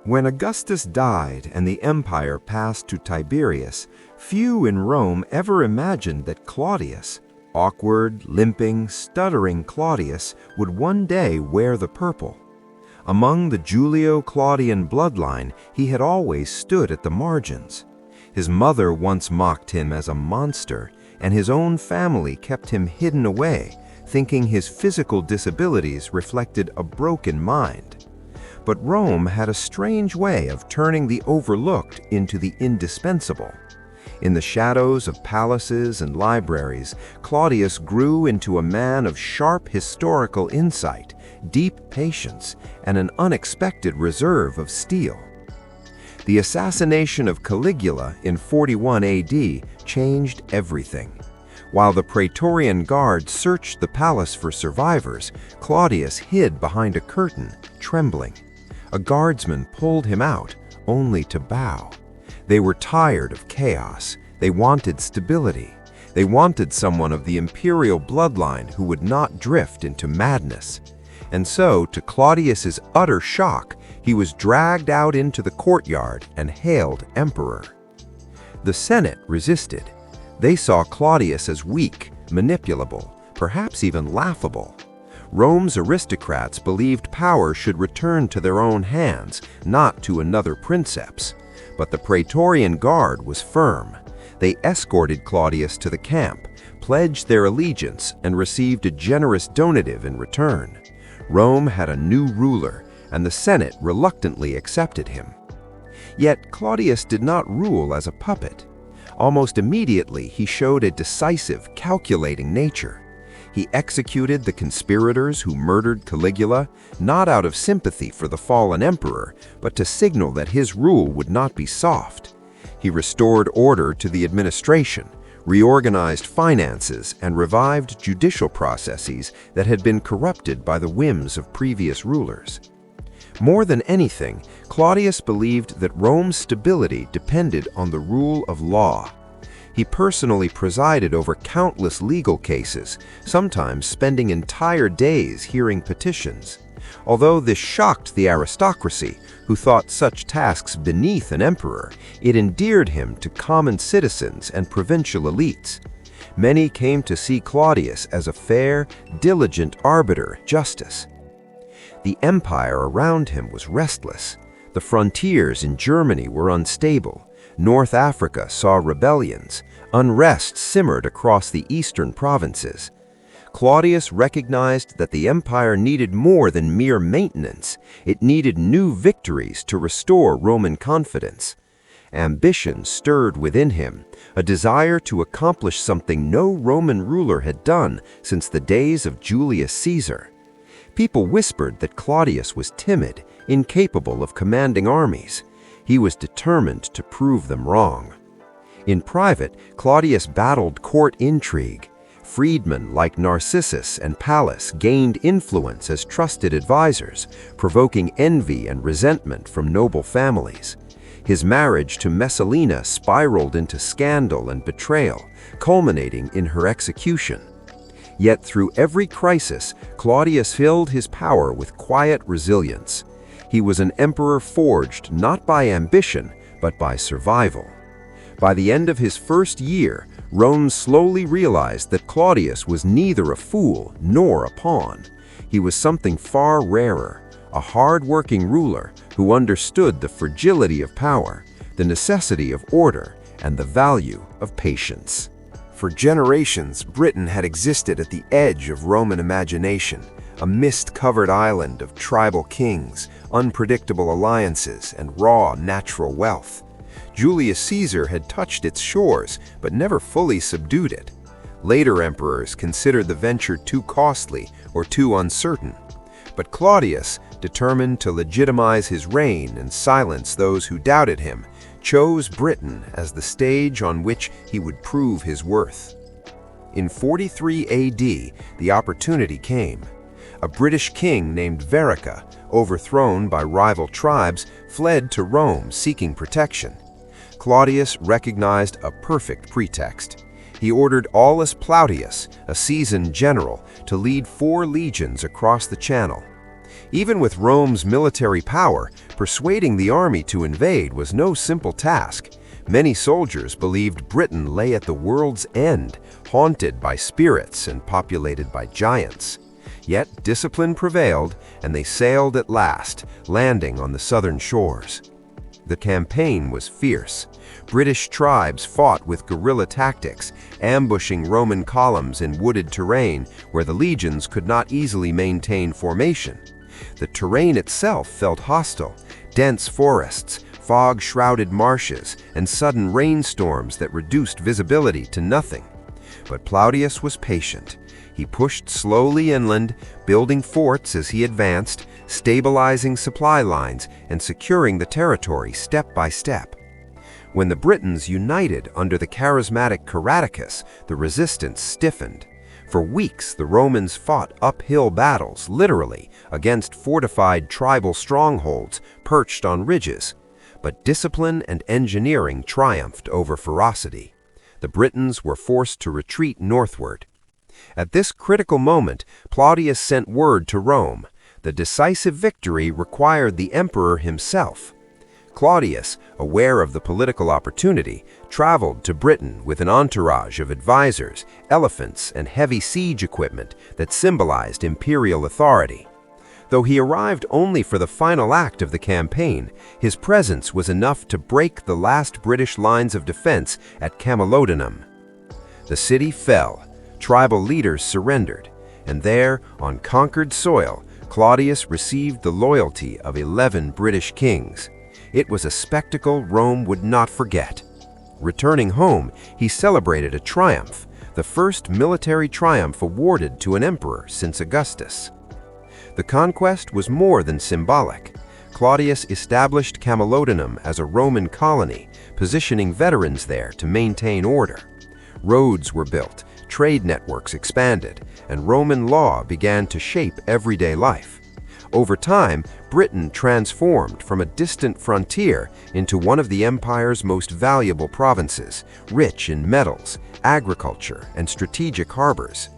When Augustus died and the empire passed to Tiberius, few in Rome ever imagined that Claudius, awkward, limping, stuttering Claudius, would one day wear the purple. Among the Julio-Claudian bloodline, he had always stood at the margins. His mother once mocked him as a monster, and his own family kept him hidden away, thinking his physical disabilities reflected a broken mind. But Rome had a strange way of turning the overlooked into the indispensable. In the shadows of palaces and libraries, Claudius grew into a man of sharp historical insight, deep patience, and an unexpected reserve of steel. The assassination of Caligula in 41 AD changed everything. While the Praetorian Guard searched the palace for survivors, Claudius hid behind a curtain, trembling. A guardsman pulled him out, only to bow. They were tired of chaos. They wanted stability. They wanted someone of the imperial bloodline who would not drift into madness. And so, to Claudius's utter shock, he was dragged out into the courtyard and hailed emperor. The Senate resisted. They saw Claudius as weak, manipulable, perhaps even laughable. Rome's aristocrats believed power should return to their own hands, not to another princeps. But the Praetorian Guard was firm. They escorted Claudius to the camp, pledged their allegiance, and received a generous donative in return. Rome had a new ruler, and the Senate reluctantly accepted him. Yet Claudius did not rule as a puppet. Almost immediately, he showed a decisive, calculating nature. He executed the conspirators who murdered Caligula, not out of sympathy for the fallen emperor, but to signal that his rule would not be soft. He restored order to the administration, reorganized finances, and revived judicial processes that had been corrupted by the whims of previous rulers. More than anything, Claudius believed that Rome's stability depended on the rule of law. He personally presided over countless legal cases, sometimes spending entire days hearing petitions. Although this shocked the aristocracy, who thought such tasks beneath an emperor, it endeared him to common citizens and provincial elites. Many came to see Claudius as a fair, diligent arbiter of justice. The empire around him was restless. The frontiers in Germany were unstable. North Africa saw rebellions. Unrest simmered across the eastern provinces. Claudius recognized that the empire needed more than mere maintenance. It needed new victories to restore Roman confidence. Ambition stirred within him, a desire to accomplish something no Roman ruler had done since the days of Julius Caesar. People whispered that Claudius was timid, incapable of commanding armies. He was determined to prove them wrong. In private, Claudius battled court intrigue. Freedmen like Narcissus and Pallas gained influence as trusted advisors, provoking envy and resentment from noble families. His marriage to Messalina spiraled into scandal and betrayal, culminating in her execution. Yet through every crisis, Claudius filled his power with quiet resilience. He was an emperor forged not by ambition, but by survival. By the end of his first year, Rome slowly realized that Claudius was neither a fool nor a pawn. He was something far rarer, a hard-working ruler who understood the fragility of power, the necessity of order, and the value of patience. For generations, Britain had existed at the edge of Roman imagination, a mist-covered island of tribal kings, unpredictable alliances, and raw natural wealth. Julius Caesar had touched its shores, but never fully subdued it. Later emperors considered the venture too costly or too uncertain. But Claudius, determined to legitimize his reign and silence those who doubted him, chose Britain as the stage on which he would prove his worth. In 43 AD, the opportunity came. A British king named Verrica, overthrown by rival tribes, fled to Rome seeking protection. Claudius recognized a perfect pretext. He ordered Aulus Plautius, a seasoned general, to lead 4 legions across the Channel. Even with Rome's military power, persuading the army to invade was no simple task. Many soldiers believed Britain lay at the world's end, haunted by spirits and populated by giants. Yet discipline prevailed, and they sailed at last, landing on the southern shores. The campaign was fierce. British tribes fought with guerrilla tactics, ambushing Roman columns in wooded terrain where the legions could not easily maintain formation. The terrain itself felt hostile: dense forests, fog-shrouded marshes, and sudden rainstorms that reduced visibility to nothing. But Claudius was patient. He pushed slowly inland, building forts as he advanced, stabilizing supply lines, and securing the territory step by step. When the Britons united under the charismatic Caradicus, the resistance stiffened. For weeks, the Romans fought uphill battles, literally, against fortified tribal strongholds perched on ridges. But discipline and engineering triumphed over ferocity. The Britons were forced to retreat northward. At this critical moment, Claudius sent word to Rome. The decisive victory required the emperor himself. Claudius, aware of the political opportunity, traveled to Britain with an entourage of advisors, elephants, and heavy siege equipment that symbolized imperial authority. Though he arrived only for the final act of the campaign, his presence was enough to break the last British lines of defense at Camalodunum. The city fell, tribal leaders surrendered, and there, on conquered soil, Claudius received the loyalty of 11 British kings. It was a spectacle Rome would not forget. Returning home, he celebrated a triumph, the first military triumph awarded to an emperor since Augustus. The conquest was more than symbolic. Claudius established Camalodunum as a Roman colony, positioning veterans there to maintain order. Roads were built, trade networks expanded, and Roman law began to shape everyday life. Over time, Britain transformed from a distant frontier into one of the empire's most valuable provinces, rich in metals, agriculture, and strategic harbors.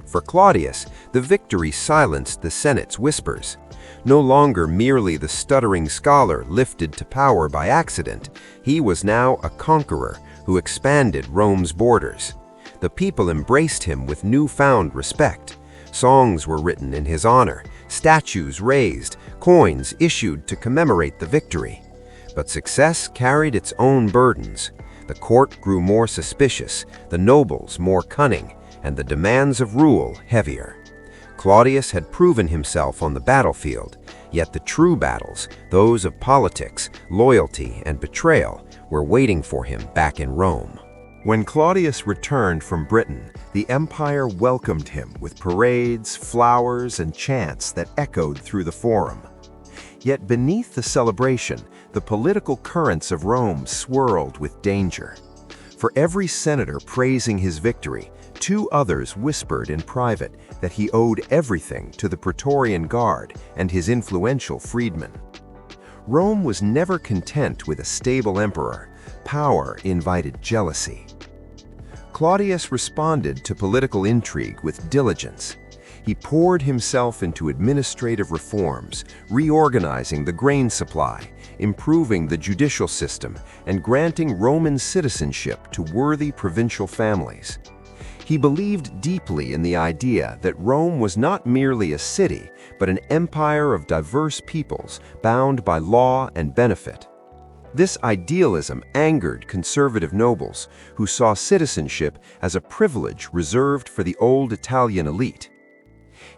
For Claudius, the victory silenced the Senate's whispers. No longer merely the stuttering scholar lifted to power by accident, he was now a conqueror who expanded Rome's borders. The people embraced him with newfound respect. Songs were written in his honor, statues raised, coins issued to commemorate the victory. But success carried its own burdens. The court grew more suspicious, the nobles more cunning, and the demands of rule heavier. Claudius had proven himself on the battlefield, yet the true battles, those of politics, loyalty, and betrayal, were waiting for him back in Rome. When Claudius returned from Britain, the empire welcomed him with parades, flowers, and chants that echoed through the forum. Yet beneath the celebration, the political currents of Rome swirled with danger. For every senator praising his victory, 2 others whispered in private that he owed everything to the Praetorian Guard and his influential freedmen. Rome was never content with a stable emperor. Power invited jealousy. Claudius responded to political intrigue with diligence. He poured himself into administrative reforms, reorganizing the grain supply, improving the judicial system, and granting Roman citizenship to worthy provincial families. He believed deeply in the idea that Rome was not merely a city, but an empire of diverse peoples bound by law and benefit. This idealism angered conservative nobles who saw citizenship as a privilege reserved for the old Italian elite.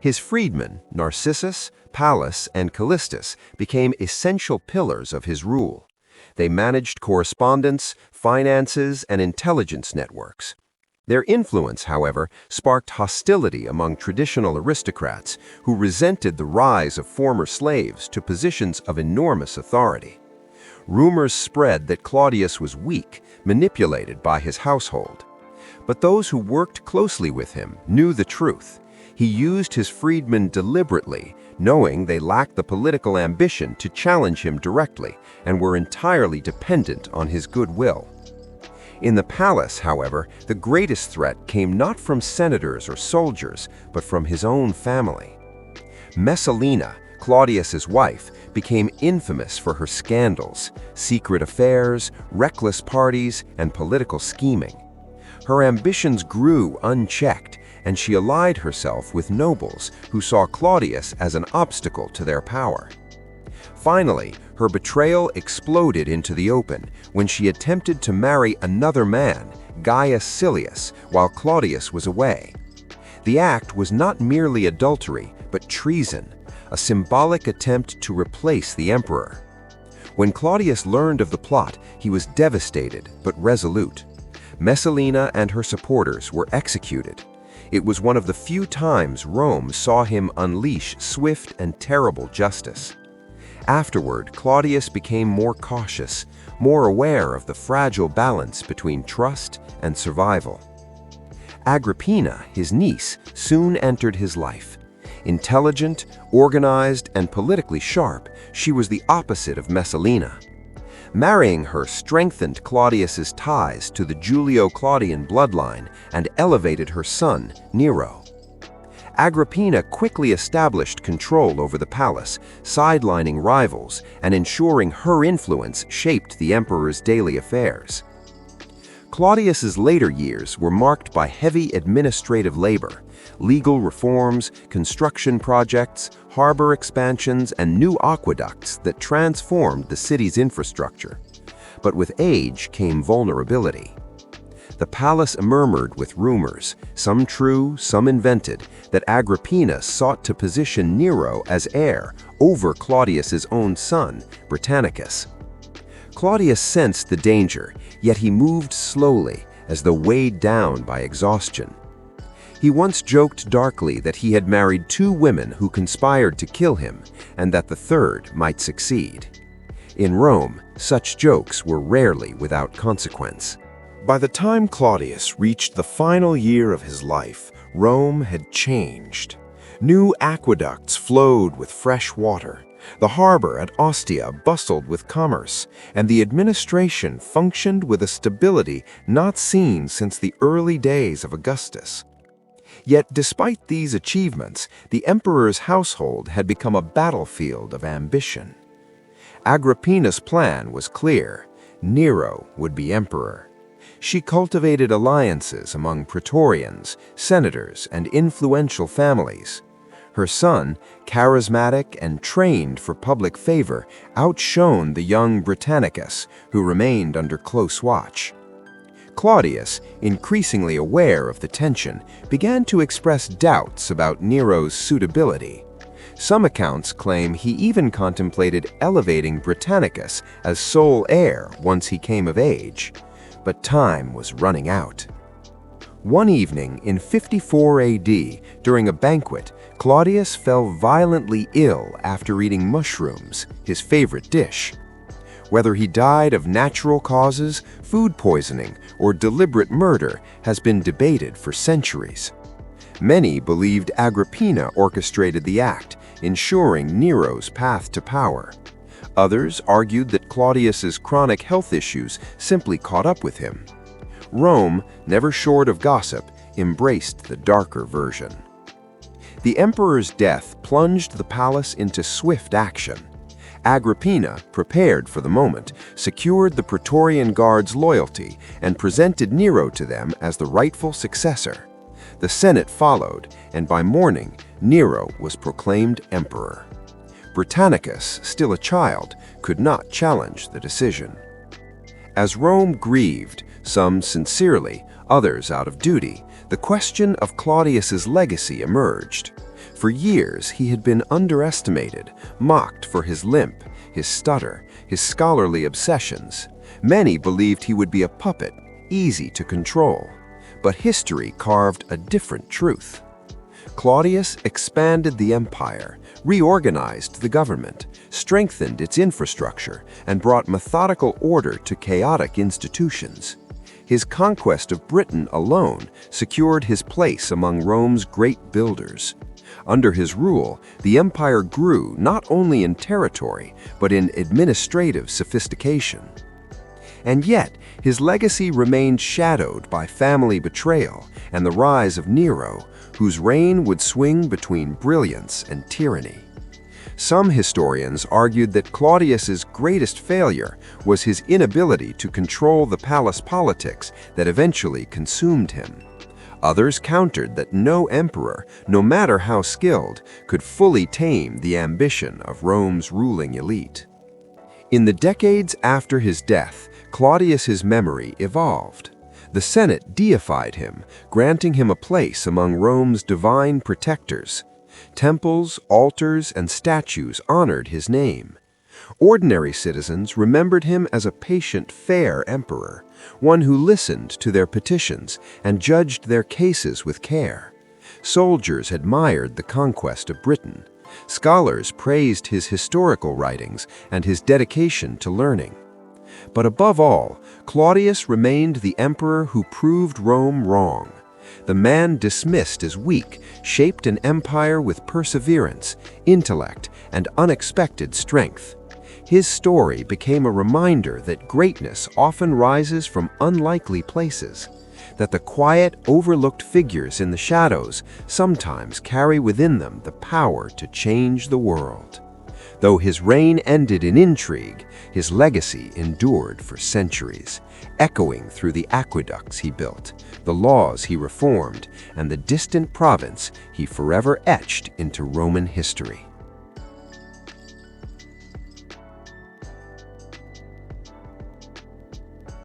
His freedmen, Narcissus, Pallas, and Callistus, became essential pillars of his rule. They managed correspondence, finances, and intelligence networks. Their influence, however, sparked hostility among traditional aristocrats who resented the rise of former slaves to positions of enormous authority. Rumors spread that Claudius was weak, manipulated by his household. But those who worked closely with him knew the truth. He used his freedmen deliberately, knowing they lacked the political ambition to challenge him directly and were entirely dependent on his goodwill. In the palace, however, the greatest threat came not from senators or soldiers, but from his own family. Messalina, Claudius's wife, became infamous for her scandals, secret affairs, reckless parties, and political scheming. Her ambitions grew unchecked, and she allied herself with nobles who saw Claudius as an obstacle to their power. Finally, her betrayal exploded into the open when she attempted to marry another man, Gaius Silius, while Claudius was away. The act was not merely adultery, but treason, a symbolic attempt to replace the emperor. When Claudius learned of the plot, he was devastated but resolute. Messalina and her supporters were executed. It was one of the few times Rome saw him unleash swift and terrible justice. Afterward, Claudius became more cautious, more aware of the fragile balance between trust and survival. Agrippina, his niece, soon entered his life. Intelligent, organized, and politically sharp, she was the opposite of Messalina. Marrying her strengthened Claudius's ties to the Julio-Claudian bloodline and elevated her son, Nero. Agrippina quickly established control over the palace, sidelining rivals and ensuring her influence shaped the emperor's daily affairs. Claudius's later years were marked by heavy administrative labor, legal reforms, construction projects, harbor expansions, and new aqueducts that transformed the city's infrastructure. But with age came vulnerability. The palace murmured with rumors, some true, some invented, that Agrippina sought to position Nero as heir over Claudius's own son, Britannicus. Claudius sensed the danger, yet he moved slowly, as though weighed down by exhaustion. He once joked darkly that he had married 2 women who conspired to kill him, and that the third might succeed. In Rome, such jokes were rarely without consequence. By the time Claudius reached the final year of his life, Rome had changed. New aqueducts flowed with fresh water. The harbor at Ostia bustled with commerce, and the administration functioned with a stability not seen since the early days of Augustus. Yet, despite these achievements, the emperor's household had become a battlefield of ambition. Agrippina's plan was clear: Nero would be emperor. She cultivated alliances among praetorians, senators, and influential families. Her son, charismatic and trained for public favor, outshone the young Britannicus, who remained under close watch. Claudius, increasingly aware of the tension, began to express doubts about Nero's suitability. Some accounts claim he even contemplated elevating Britannicus as sole heir once he came of age. But time was running out. One evening in 54 AD, during a banquet, Claudius fell violently ill after eating mushrooms, his favorite dish. Whether he died of natural causes, food poisoning, or deliberate murder has been debated for centuries. Many believed Agrippina orchestrated the act, ensuring Nero's path to power. Others argued that Claudius's chronic health issues simply caught up with him. Rome, never short of gossip, embraced the darker version. The emperor's death plunged the palace into swift action. Agrippina, prepared for the moment, secured the Praetorian Guard's loyalty and presented Nero to them as the rightful successor. The Senate followed, and by morning, Nero was proclaimed emperor. Britannicus, still a child, could not challenge the decision. As Rome grieved, some sincerely, others out of duty, the question of Claudius's legacy emerged. For years, he had been underestimated, mocked for his limp, his stutter, his scholarly obsessions. Many believed he would be a puppet, easy to control. But history carved a different truth. Claudius expanded the empire, reorganized the government, strengthened its infrastructure, and brought methodical order to chaotic institutions. His conquest of Britain alone secured his place among Rome's great builders. Under his rule, the empire grew not only in territory, but in administrative sophistication. And yet, his legacy remained shadowed by family betrayal and the rise of Nero, whose reign would swing between brilliance and tyranny. Some historians argued that Claudius's greatest failure was his inability to control the palace politics that eventually consumed him. Others countered that no emperor, no matter how skilled, could fully tame the ambition of Rome's ruling elite. In the decades after his death, Claudius's memory evolved. The Senate deified him, granting him a place among Rome's divine protectors. Temples, altars, and statues honored his name. Ordinary citizens remembered him as a patient, fair emperor, one who listened to their petitions and judged their cases with care. Soldiers admired the conquest of Britain. Scholars praised his historical writings and his dedication to learning. But above all, Claudius remained the emperor who proved Rome wrong. The man dismissed as weak shaped an empire with perseverance, intellect, and unexpected strength. His story became a reminder that greatness often rises from unlikely places, that the quiet, overlooked figures in the shadows sometimes carry within them the power to change the world. Though his reign ended in intrigue, his legacy endured for centuries, echoing through the aqueducts he built, the laws he reformed, and the distant province he forever etched into Roman history.